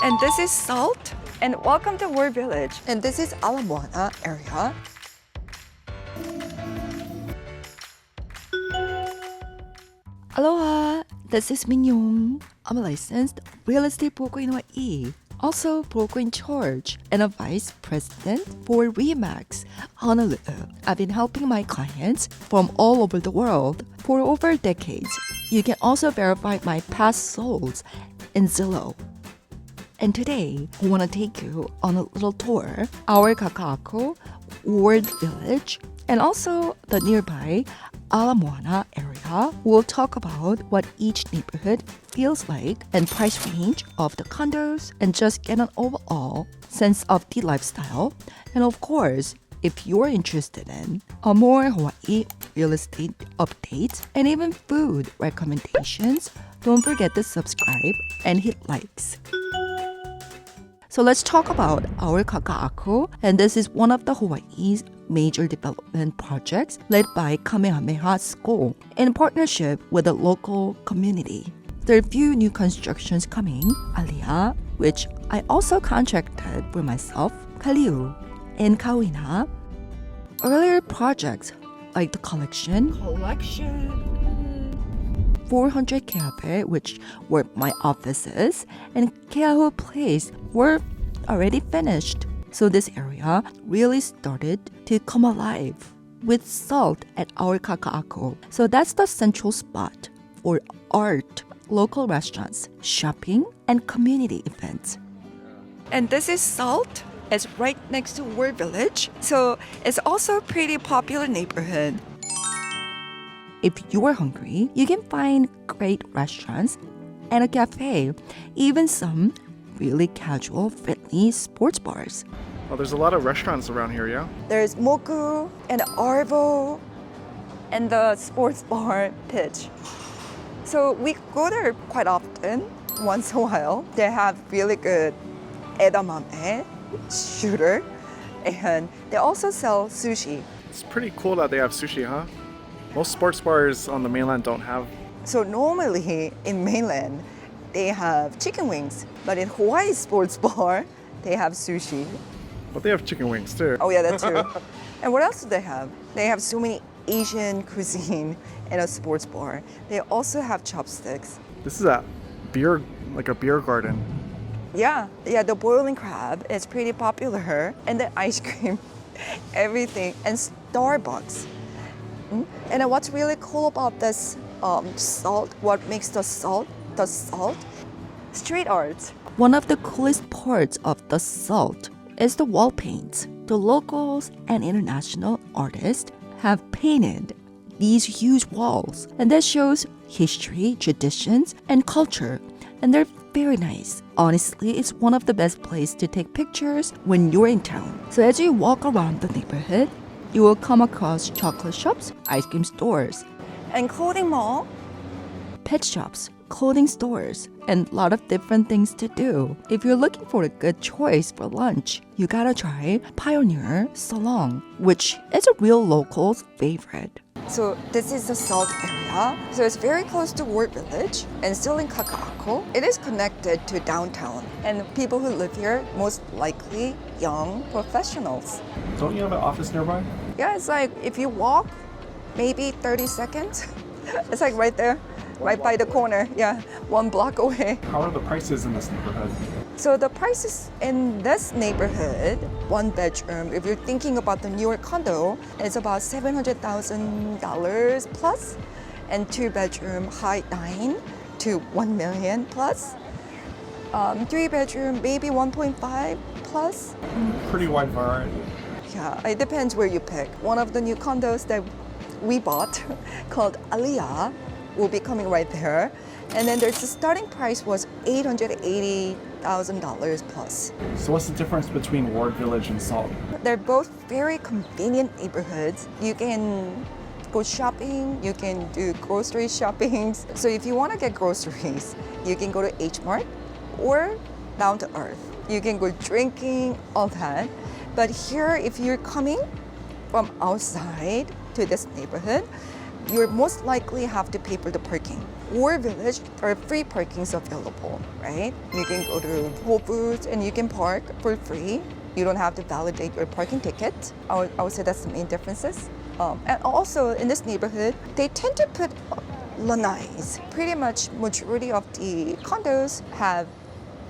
And this is Salt. And welcome to War Village. And this is Ala Moana area. Aloha, this is Yong. I'm a licensed real estate broker in Hawaii, also broker in charge and a vice president for Remax, Honolulu. I've been helping my clients from all over the world for over decades. You can also verify my past solds in Zillow. And today, I want to take you on a little tour, Our Kakaako, Ward Village, and also the nearby Ala Moana area. We'll talk about what each neighborhood feels like and price range of the condos and just get an overall sense of the lifestyle. And of course, if you're interested in a more Hawaii real estate updates and even food recommendations, don't forget to subscribe and hit likes. So let's talk about Our Kakaako, and this is one of the Hawaii's major development projects led by Kamehameha School in partnership with the local community. There are a few new constructions coming, Aloha, which I also contracted for myself, Kaliu, and Kauina. Earlier projects like the collection, 400 Keape, which were my offices, and Keahu Place were already finished. So this area really started to come alive with Salt at Our Kakaako. So that's the central spot for art, local restaurants, shopping, and community events. And this is Salt. It's right next to War Village. So it's also a pretty popular neighborhood. If you're hungry, you can find great restaurants and a cafe, even some really casual, friendly sports bars. Oh, there's a lot of restaurants around here, yeah? There's Moku and Arvo and the sports bar Pitch. So we go there quite often, once in a while. They have really good edamame, shooter, and they also sell sushi. It's pretty cool that they have sushi, huh? Most sports bars on the mainland don't have. So normally in mainland, they have chicken wings, but in Hawaii sports bar, they have sushi. But they have chicken wings too. Oh yeah, that too. And what else do they have? They have so many Asian cuisine in a sports bar. They also have chopsticks. This is like a beer garden. Yeah, the boiling crab is pretty popular. And the ice cream, everything, and Starbucks. And then what's really cool about this Salt, what makes the Salt, street art. One of the coolest parts of the Salt is the wall paints. The locals and international artists have painted these huge walls, and that shows history, traditions, and culture. And they're very nice. Honestly, it's one of the best places to take pictures when you're in town. So as you walk around the neighborhood, you will come across chocolate shops, ice cream stores, And clothing mall. pet shops, clothing stores, and a lot of different things to do. If you're looking for a good choice for lunch, you gotta try Pioneer Salon, which is a real local's favorite. So this is the Salt area. So it's very close to Ward Village and still in Kakaako. It is connected to downtown. And people who live here, most likely young professionals. Don't you have an office nearby? Yeah, it's like if you walk, maybe 30 seconds. It's like right there, right by the corner. Yeah, 1 block away. How are the prices in this neighborhood? So the prices in this neighborhood, 1 bedroom, if you're thinking about the newer condo, it's about $700,000 plus, and 2 bedroom, high 9 to 1 million plus. 3 bedroom, maybe 1.5 plus. Pretty wide variety. Yeah, it depends where you pick. One of the new condos that we bought called Aloha will be coming right there. And then there's the starting price was $880,000 plus. So what's the difference between Ward Village and Salt? They're both very convenient neighborhoods. You can go shopping, you can do grocery shopping. So if you want to get groceries, you can go to H Mart or Down to Earth. You can go drinking, all that. But here, if you're coming from outside to this neighborhood, you most likely have to pay for the parking. War Village, there are free parkings available, right? You can go to Whole Foods and you can park for free. You don't have to validate your parking ticket. I would say that's the main differences. And also in this neighborhood, they tend to put lanais. Pretty much majority of the condos have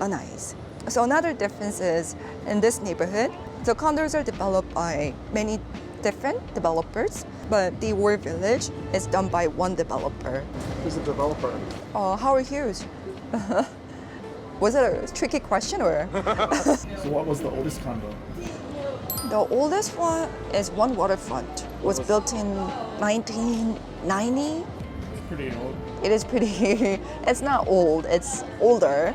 lanais. So another difference is in this neighborhood, the condos are developed by many different developers, but the War Village is done by one developer. Who's the developer? Howard Hughes. Was it a tricky question or? So what was the oldest condo? The oldest one is One Waterfront. Was built in 1990. Pretty old. It is pretty, it's not old, it's older.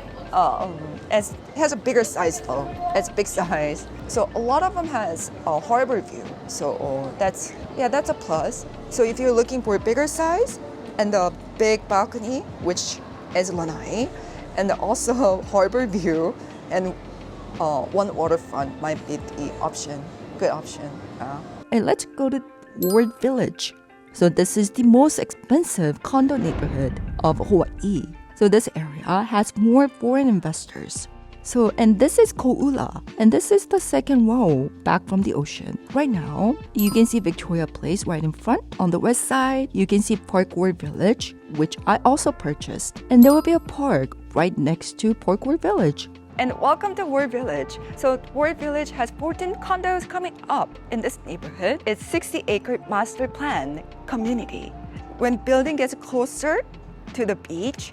It has a bigger size though. It's big size. So a lot of them has a harbor view. So that's a plus. So if you're looking for a bigger size and the big balcony, which is lanai, and also harbor view and one waterfront might be the option, good option. And let's go to Ward Village. So this is the most expensive condo neighborhood of Hawaii. So this area has more foreign investors. So, and this is Ko'ula, and this is the second row back from the ocean. Right now, you can see Victoria Place right in front. On the west side, you can see Park Ward Village, which I also purchased. And there will be a park right next to Park Ward Village. And welcome to War Village. So War Village has 14 condos coming up in this neighborhood. It's 60-acre master plan community. When building gets closer to the beach,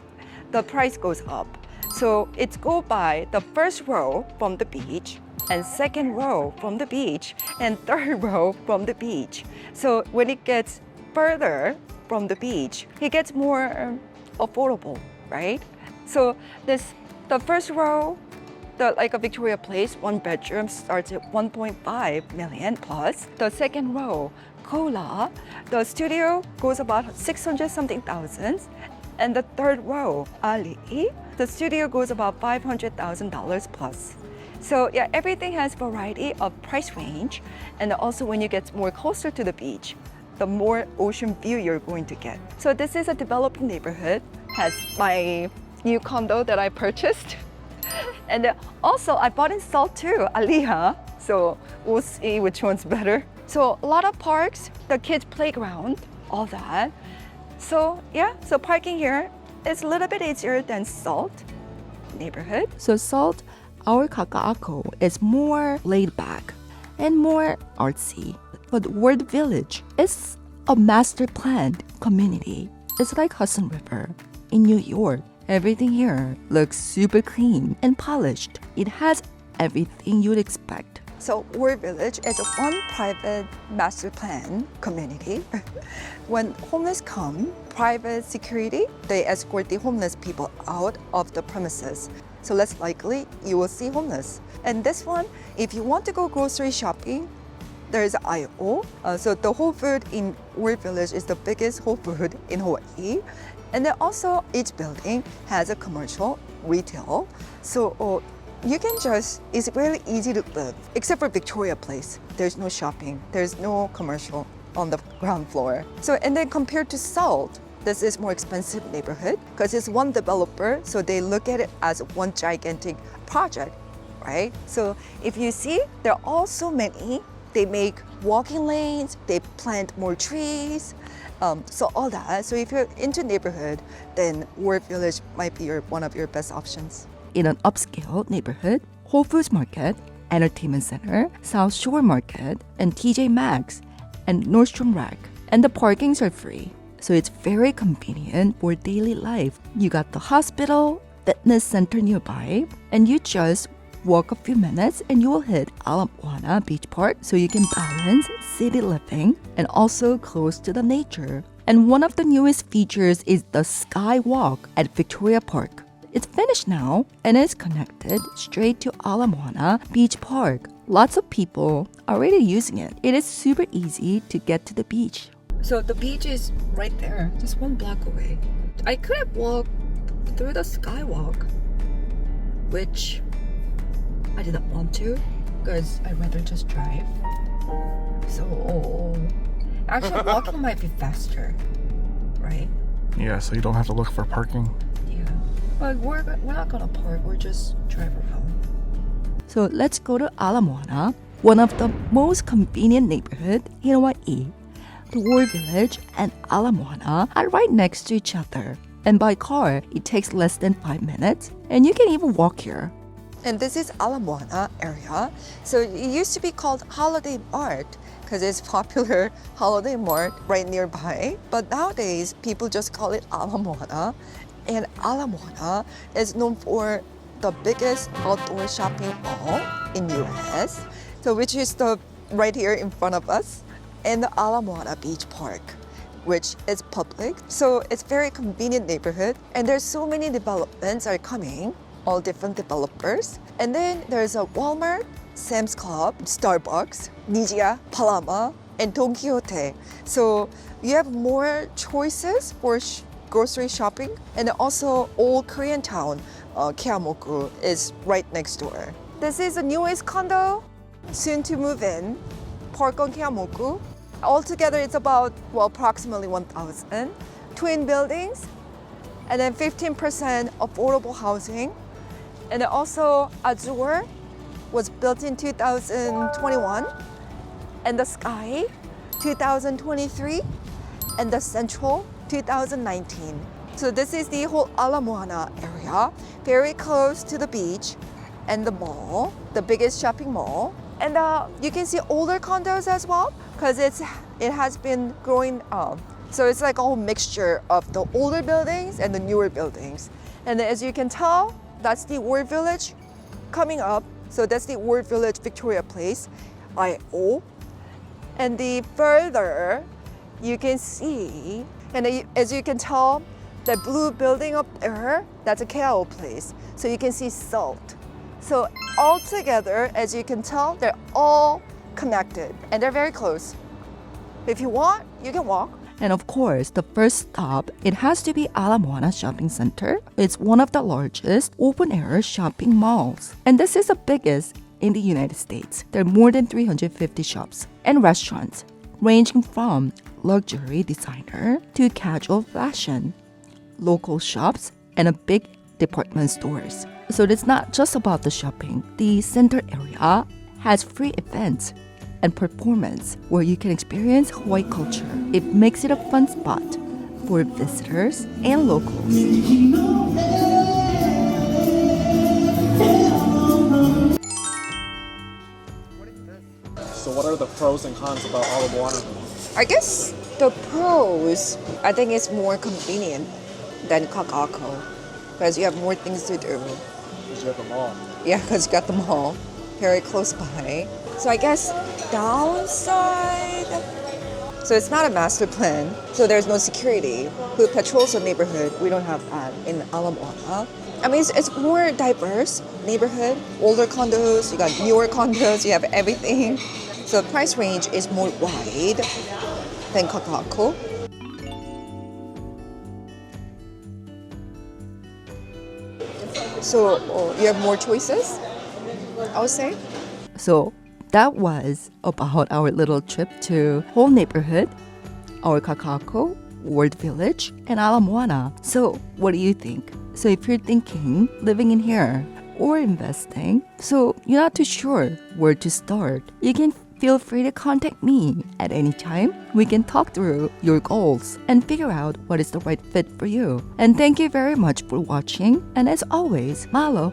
the price goes up. So it's go by the first row from the beach and second row from the beach and third row from the beach. So when it gets further from the beach, it gets more affordable, right? So the first row, like a Victoria Place, one bedroom starts at 1.5 million plus. The second row, Kola, the studio goes about 600 something thousands. And the third row, Ali, the studio goes about $500,000 plus. So yeah, everything has variety of price range. And also when you get more closer to the beach, the more ocean view you're going to get. So this is a developing neighborhood, has my new condo that I purchased. And also I bought in Salt too, Aloha. So we'll see which one's better. So a lot of parks, the kids' playground, all that. So yeah, so parking here is a little bit easier than Salt neighborhood. So Salt, Our Kakaako is more laid back and more artsy. But Ward Village is a master planned community. It's like Hudson River in New York. Everything here looks super clean and polished. It has everything you'd expect. So War Village is one private master plan community. When homeless come, private security, they escort the homeless people out of the premises. So less likely you will see homeless. And this one, if you want to go grocery shopping, there's aisle. So the Whole Food in War Village is the biggest Whole Food in Hawaii. And then also each building has a commercial, retail. So you can it's really easy to live, except for Victoria Place. There's no shopping, there's no commercial on the ground floor. So, and then compared to Salt, this is more expensive neighborhood because it's one developer, so they look at it as one gigantic project, right? So if you see, there are also many. They make walking lanes, they plant more trees, so all that. So if you're into neighborhood, then War Village might be one of your best options. In an upscale neighborhood, Whole Foods Market, Entertainment Center, South Shore Market, and TJ Maxx, and Nordstrom Rack. And the parkings are free, so it's very convenient for daily life. You got the hospital, fitness center nearby, and you just walk a few minutes and you will hit Ala Moana Beach Park, so you can balance city living and also close to the nature. And one of the newest features is the Skywalk at Victoria Park. It's finished now and is connected straight to Ala Moana Beach Park. Lots of people are already using it. It is super easy to get to the beach. So the beach is right there, just 1 block away. I could have walked through the Skywalk, which I didn't want to because I'd rather just drive. So actually walking might be faster. right? Yeah, so you don't have to look for parking. Yeah. But we're not gonna park, we're just drive around. So let's go to Ala Moana, one of the most convenient neighborhood in Hawaii. The War Village and Ala Moana are right next to each other. And by car, it takes less than 5 minutes. And you can even walk here. And this is Ala Moana area. So it used to be called Holiday Mart because it's popular holiday mart right nearby. But nowadays, people just call it Ala Moana. And Ala Moana is known for the biggest outdoor shopping mall in US. So which is the right here in front of us. And the Ala Moana Beach Park, which is public. So it's very convenient neighborhood. And there's so many developments are coming, all different developers. And then there's a Walmart, Sam's Club, Starbucks, Nijia, Palama, and Don Quixote. So you have more choices for grocery shopping. And also Old Korean Town, Keamoku, is right next door. This is the newest condo, soon to move in, Park on Keamoku. Altogether, it's about, approximately 1,000. Twin buildings, and then 15% affordable housing. And then also, Azure was built in 2021, and the Sky, 2023, and the Central, 2019. So this is the whole Ala Moana area, very close to the beach and the mall, the biggest shopping mall. And you can see older condos as well, because it has been growing up. So it's like a whole mixture of the older buildings and the newer buildings. And as you can tell, that's the War Village coming up. So that's the War Village Victoria Place, IO. And the further you can see, and as you can tell, the blue building up there, that's a Keao Place. So you can see salt. So all together, as you can tell, they're all connected and they're very close. If you want, you can walk. And of course, the first stop, it has to be Ala Moana Shopping Center. It's one of the largest open-air shopping malls. And this is the biggest in the United States. There are more than 350 shops and restaurants, ranging from luxury designer to casual fashion, local shops, and a big department stores. So it's not just about the shopping. The center area has free events and performance where you can experience Hawaii culture. It makes it a fun spot for visitors and locals. So what are the pros and cons about Ala Moana? I guess the pros, I think it's more convenient than Kakaako because you have more things to do. Because you have the mall. Yeah, because you got the mall very close by. So I guess downside. So it's not a master plan. So there's no security who patrols the neighborhood. We don't have that in Ala Moana. I mean, it's more diverse neighborhood. Older condos, you got newer condos, you have everything. So the price range is more wide than Kakaako. So you have more choices, I would say. So that was about our little trip to whole neighborhood, Our Kakaako, World Village, and Ala Moana. So what do you think? So if you're thinking living in here or investing, so you're not too sure where to start, you can feel free to contact me at any time. We can talk through your goals and figure out what is the right fit for you. And thank you very much for watching. And as always, mahalo.